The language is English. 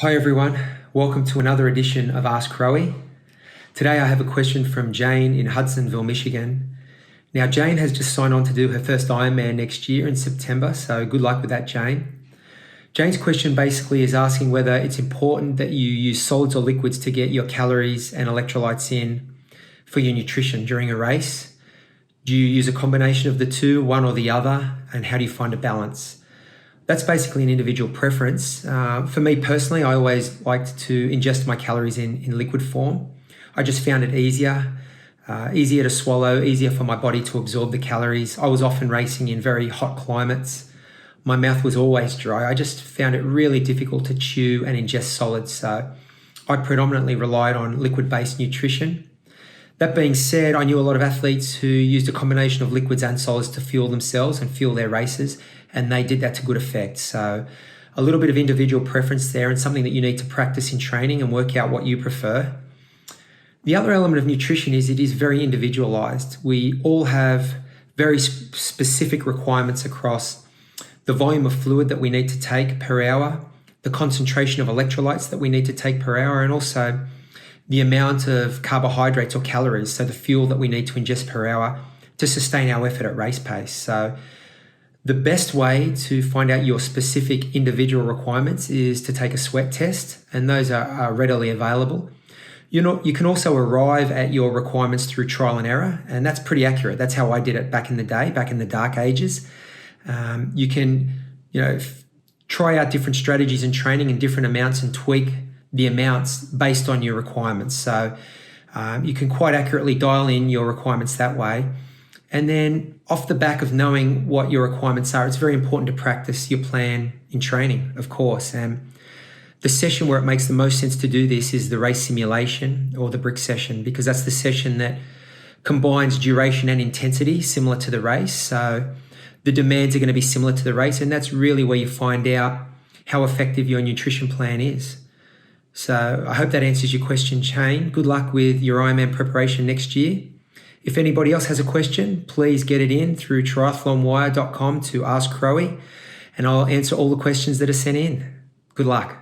Hi everyone, welcome to another edition of Ask Crowie. Today I have a question from Jane in Hudsonville, Michigan. Now Jane has just signed on to do her first Ironman next year in September, so good luck with that, Jane. Jane's question basically is asking whether it's important that you use solids or liquids to get your calories and electrolytes in for your nutrition during a race. Do you use a combination of the two, one or the other, and how do you find a balance? That's basically an individual preference. For me personally, I always liked to ingest my calories in liquid form. I just found it easier to swallow, easier for my body to absorb the calories. I was often racing in very hot climates. My mouth was always dry. I just found it really difficult to chew and ingest solids. So I predominantly relied on liquid-based nutrition. That being said, I knew a lot of athletes who used a combination of liquids and solids to fuel themselves and fuel their races, and they did that to good effect. So a little bit of individual preference there and something that you need to practice in training and work out what you prefer. The other element of nutrition is it is very individualized. We all have very specific requirements across the volume of fluid that we need to take per hour, the concentration of electrolytes that we need to take per hour, and also the amount of carbohydrates or calories, so the fuel that we need to ingest per hour to sustain our effort at race pace. So the best way to find out your specific individual requirements is to take a sweat test, and those are readily available. You can also arrive at your requirements through trial and error, and that's pretty accurate. That's how I did it back in the day, back in the dark ages. You can try out different strategies in training in different amounts and tweak the amounts based on your requirements. So you can quite accurately dial in your requirements that way. And then off the back of knowing what your requirements are, it's very important to practice your plan in training, of course. And the session where it makes the most sense to do this is the race simulation or the brick session, because that's the session that combines duration and intensity similar to the race. So the demands are going to be similar to the race, and that's really where you find out how effective your nutrition plan is. So I hope that answers your question, Jane. Good luck with your Ironman preparation next year. If anybody else has a question, please get it in through triathlonwire.com to Ask Crowie, and I'll answer all the questions that are sent in. Good luck.